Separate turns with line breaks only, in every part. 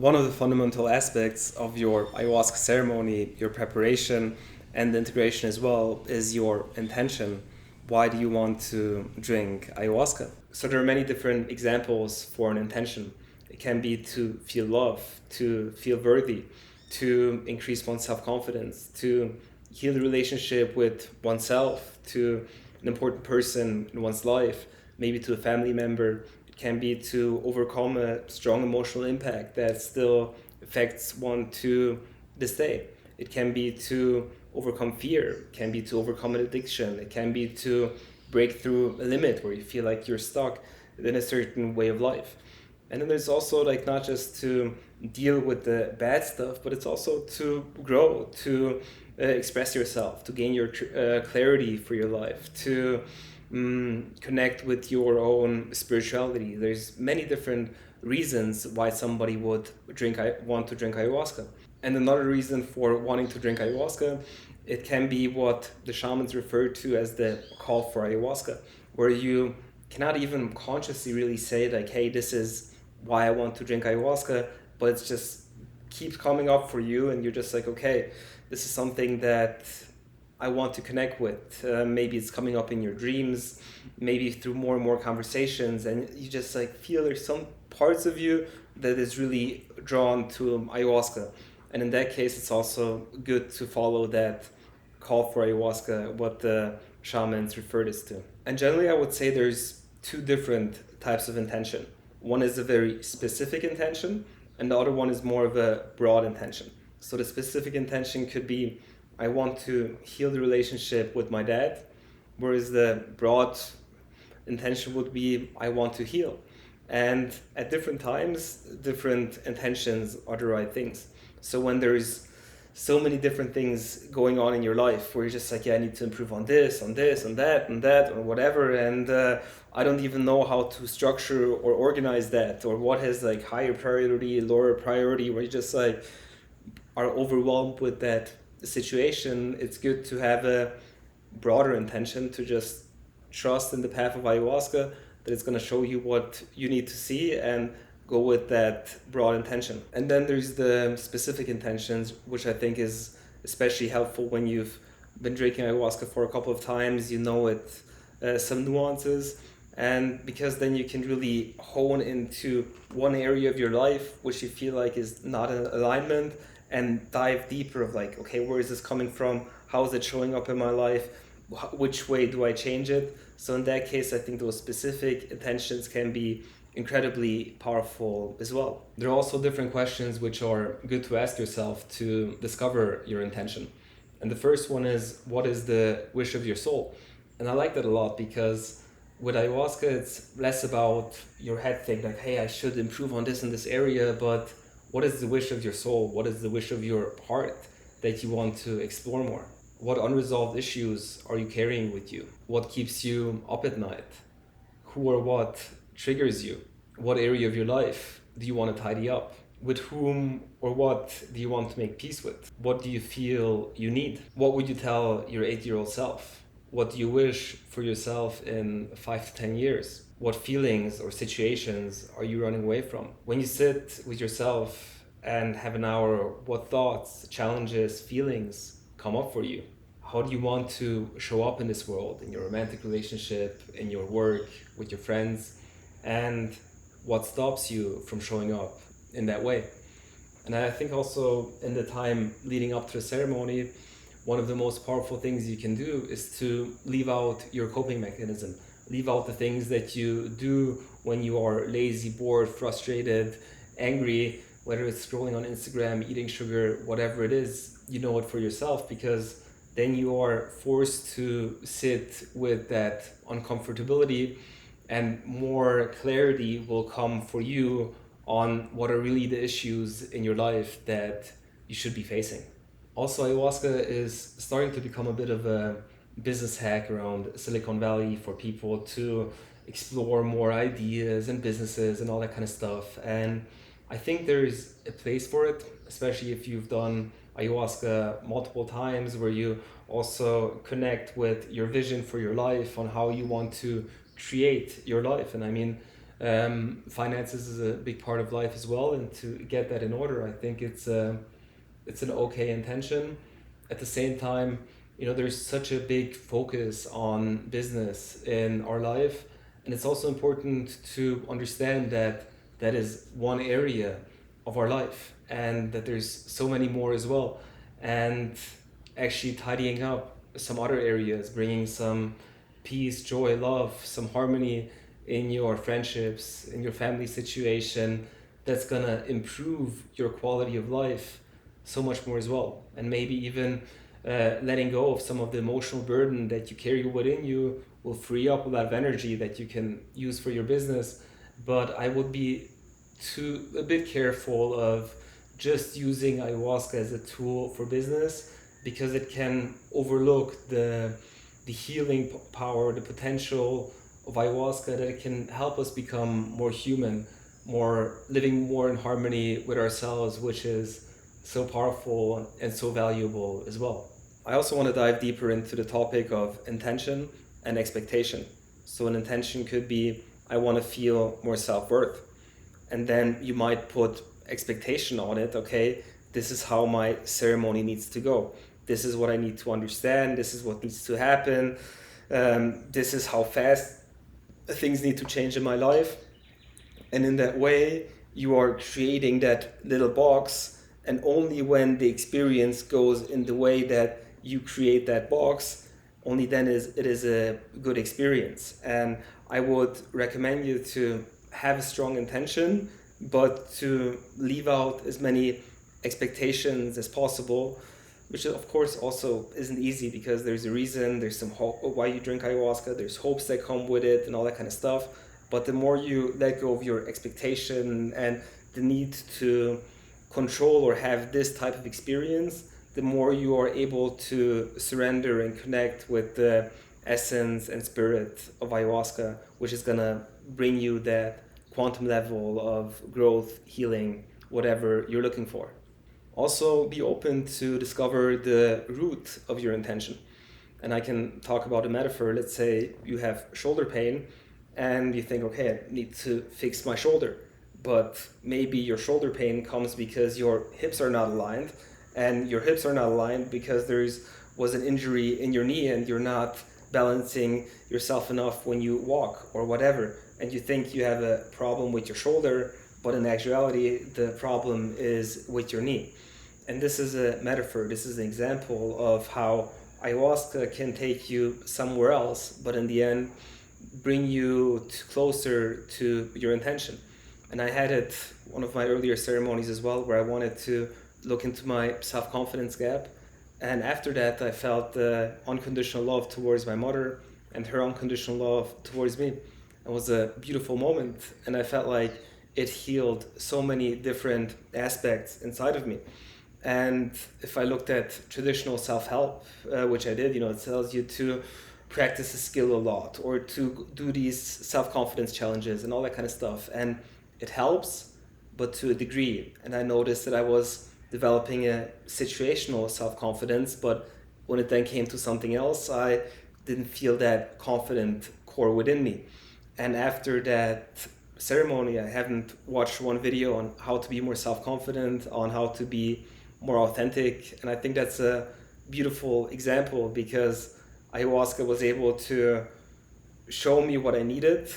One of the fundamental aspects of your ayahuasca ceremony, your preparation, and the integration as well, is your intention. Why do you want to drink ayahuasca? So there are many different examples for an intention. It can be to feel love, to feel worthy, to increase one's self-confidence, to heal the relationship with oneself, to an important person in one's life, maybe to a family member. It can be to overcome a strong emotional impact that still affects one to this day. It can be to overcome fear. It can be to overcome an addiction. It can be to break through a limit where you feel like you're stuck in a certain way of life. And then there's also like not just to deal with the bad stuff, but it's also to grow, to express yourself, to gain your clarity for your life, to connect with your own spirituality. There's many different reasons why somebody would want to drink ayahuasca. And another reason for wanting to drink ayahuasca, it can be what the shamans refer to as the call for ayahuasca, where you cannot even consciously really say like, hey, this is why I want to drink ayahuasca, but it's just keeps coming up for you, and you're just like, okay, this is something that I want to connect with. Maybe it's coming up in your dreams, maybe through more and more conversations, and you just like feel there's some parts of you that is really drawn to ayahuasca. And in that case, it's also good to follow that call for ayahuasca, what the shamans refer this to. And generally, I would say there's two different types of intention. One is a very specific intention, and the other one is more of a broad intention. So the specific intention could be, I want to heal the relationship with my dad, whereas the broad intention would be, I want to heal. And at different times, different intentions are the right things. So when there's so many different things going on in your life where you're just like, yeah, I need to improve on this, on that, or whatever, and I don't even know how to structure or organize that, or what has like higher priority, lower priority, where you just like are overwhelmed with that situation. It's good to have a broader intention, to just trust in the path of ayahuasca, that it's going to show you what you need to see, and go with that broad intention. And then there's the specific intentions, which I think is especially helpful when you've been drinking ayahuasca for a couple of times, you know it, some nuances, and because then you can really hone into one area of your life which you feel like is not in alignment, and dive deeper of like, okay, where is this coming from? How is it showing up in my life? Which way do I change it? So in that case, I think those specific intentions can be incredibly powerful as well. There are also different questions which are good to ask yourself to discover your intention. And the first one is, what is the wish of your soul? And I like that a lot, because with ayahuasca, it's less about your head thing, like, hey, I should improve on this in this area, but what is the wish of your soul? What is the wish of your heart that you want to explore more? What unresolved issues are you carrying with you? What keeps you up at night? Who or what triggers you? What area of your life do you want to tidy up? With whom or what do you want to make peace with? What do you feel you need? What would you tell your 8-year-old self? What do you wish for yourself in 5 to 10 years? What feelings or situations are you running away from? When you sit with yourself and have an hour, what thoughts, challenges, feelings come up for you? How do you want to show up in this world, in your romantic relationship, in your work, with your friends? And what stops you from showing up in that way? And I think also in the time leading up to the ceremony, one of the most powerful things you can do is to leave out your coping mechanism. Leave out the things that you do when you are lazy, bored, frustrated, angry, whether it's scrolling on Instagram, eating sugar, whatever it is, you know it for yourself, because then you are forced to sit with that uncomfortability, and more clarity will come for you on what are really the issues in your life that you should be facing. Also, ayahuasca is starting to become a bit of a business hack around Silicon Valley for people to explore more ideas and businesses and all that kind of stuff. And I think there's a place for it, especially if you've done ayahuasca multiple times, where you also connect with your vision for your life, on how you want to create your life. And I mean, Finances is a big part of life as well, and to get that in order, I think it's an okay intention. At the same time, there's such a big focus on business in our life, and it's also important to understand that that is one area of our life, and that there's so many more as well, and actually tidying up some other areas, bringing some peace, joy, love, some harmony in your friendships, in your family situation, that's gonna improve your quality of life so much more as well. And maybe even letting go of some of the emotional burden that you carry within you will free up a lot of energy that you can use for your business. But I would be a bit careful of just using ayahuasca as a tool for business, because it can overlook the healing power, the potential of ayahuasca, that it can help us become more human, more living more in harmony with ourselves, which is so powerful and so valuable as well. I also want to dive deeper into the topic of intention and expectation. So an intention could be, I want to feel more self-worth. And then you might put expectation on it. Okay, this is how my ceremony needs to go. This is what I need to understand. This is what needs to happen. This is how fast things need to change in my life. And in that way, you are creating that little box. And only when the experience goes in the way that you create that box, only then it is a good experience. And I would recommend you to have a strong intention, but to leave out as many expectations as possible, which of course also isn't easy, because there's a reason, there's some hope why you drink ayahuasca, there's hopes that come with it and all that kind of stuff. But the more you let go of your expectation and the need to control or have this type of experience, the more you are able to surrender and connect with the essence and spirit of ayahuasca, which is gonna bring you that quantum level of growth, healing, whatever you're looking for. Also, be open to discover the root of your intention. And I can talk about a metaphor. Let's say you have shoulder pain and you think, okay, I need to fix my shoulder. But maybe your shoulder pain comes because your hips are not aligned, and your hips are not aligned because was an injury in your knee and you're not balancing yourself enough when you walk or whatever. And you think you have a problem with your shoulder, but in actuality, the problem is with your knee. And this is a metaphor, this is an example of how ayahuasca can take you somewhere else, but in the end, bring you closer to your intention. And I had it one of my earlier ceremonies as well, where I wanted to look into my self-confidence gap. And after that, I felt the unconditional love towards my mother and her unconditional love towards me. It was a beautiful moment, and I felt like it healed so many different aspects inside of me. And if I looked at traditional self-help, which I did, it tells you to practice a skill a lot, or to do these self-confidence challenges and all that kind of stuff. And it helps, but to a degree. And I noticed that I was developing a situational self-confidence, but when it then came to something else, I didn't feel that confident core within me. And after that ceremony, I haven't watched one video on how to be more self-confident, on how to be more authentic. And I think that's a beautiful example, because ayahuasca was able to show me what I needed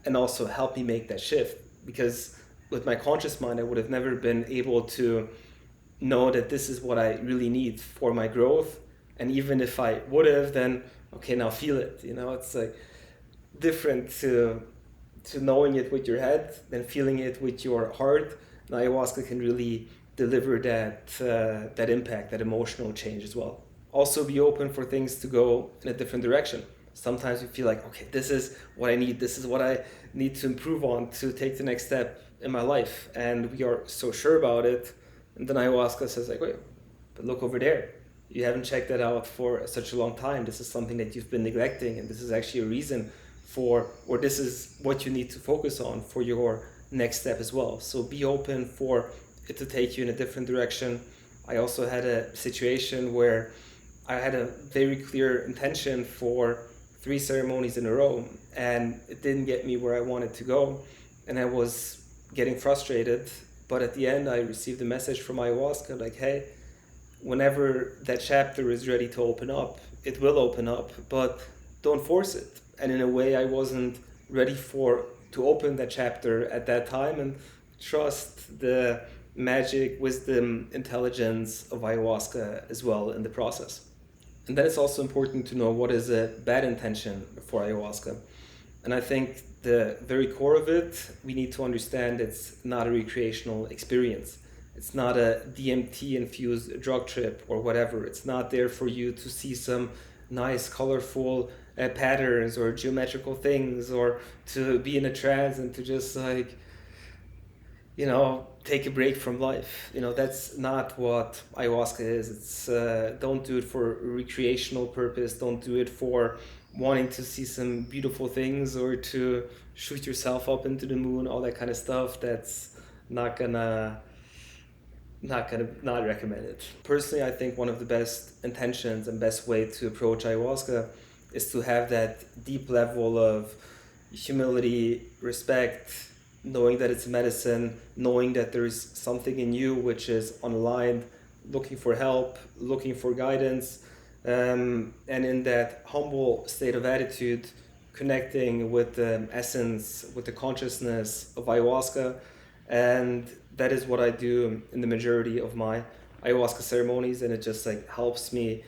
and also help me make that shift. Because with my conscious mind, I would have never been able to know that this is what I really need for my growth. And even if I would have, then okay, now feel it. It's like different to knowing it with your head than feeling it with your heart. And ayahuasca can really deliver that impact, that emotional change as well. Also, be open for things to go in a different direction. Sometimes you feel like, okay, this is what I need. This is what I need to improve on to take the next step in my life. And we are so sure about it. And then ayahuasca says like, wait, but look over there. You haven't checked that out for such a long time. This is something that you've been neglecting. And this is actually a reason or this is what you need to focus on for your next step as well. So be open for it to take you in a different direction. I also had a situation where I had a very clear intention for 3 ceremonies in a row, and it didn't get me where I wanted to go. and I was getting frustrated. But at the end, I received a message from ayahuasca like, hey, whenever that chapter is ready to open up, it will open up, but don't force it. And in a way, I wasn't ready to open that chapter at that time, and trust the magic, wisdom, intelligence of ayahuasca as well in the process. And then it's also important to know what is a bad intention for ayahuasca. And I think the very core of it, we need to understand it's not a recreational experience. It's not a DMT infused drug trip or whatever. It's not there for you to see some nice, colorful patterns or geometrical things, or to be in a trance and to just like, take a break from life. That's not what ayahuasca is. It's don't do it for recreational purpose. Don't do it for wanting to see some beautiful things or to shoot yourself up into the moon, all that kind of stuff. That's not recommended. Personally, I think one of the best intentions and best way to approach ayahuasca is to have that deep level of humility, respect, knowing that it's medicine, knowing that there is something in you which is unaligned, looking for help, looking for guidance, and in that humble state of attitude, connecting with the essence, with the consciousness of ayahuasca. And that is what I do in the majority of my ayahuasca ceremonies, and it just helps me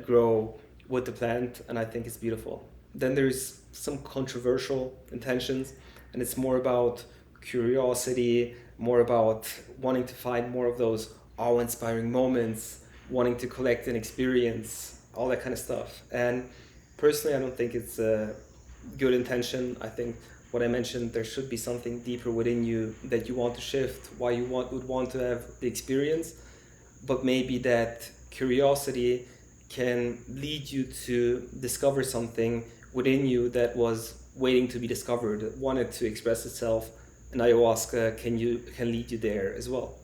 grow with the plant, and I think it's beautiful. Then there's some controversial intentions, and it's more about curiosity, more about wanting to find more of those awe-inspiring moments, wanting to collect an experience, all that kind of stuff. And personally, I don't think it's a good intention. I think what I mentioned, there should be something deeper within you that you want to shift, why you would want to have the experience. But maybe that curiosity can lead you to discover something within you that was waiting to be discovered, that wanted to express itself, and ayahuasca can lead you there as well.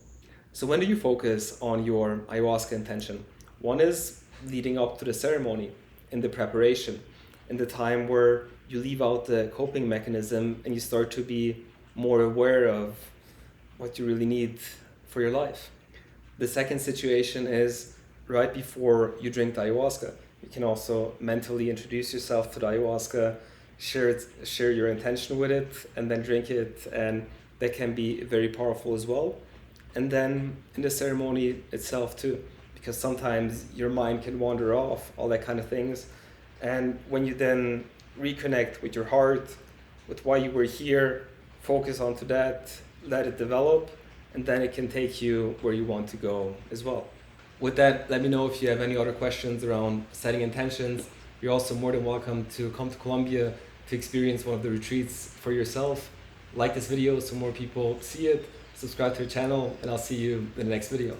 So when do you focus on your ayahuasca intention? One is leading up to the ceremony, in the preparation, in the time where you leave out the coping mechanism and you start to be more aware of what you really need for your life. The second situation is right before you drink the ayahuasca. You can also mentally introduce yourself to the ayahuasca, share your intention with it, and then drink it, and that can be very powerful as well. And then in the ceremony itself too, because sometimes your mind can wander off, all that kind of things. And when you then reconnect with your heart, with why you were here, focus onto that, let it develop, and then it can take you where you want to go as well. With that, let me know if you have any other questions around setting intentions. You're also more than welcome to come to Colombia to experience one of the retreats for yourself. Like this video so more people see it, subscribe to the channel, and I'll see you in the next video.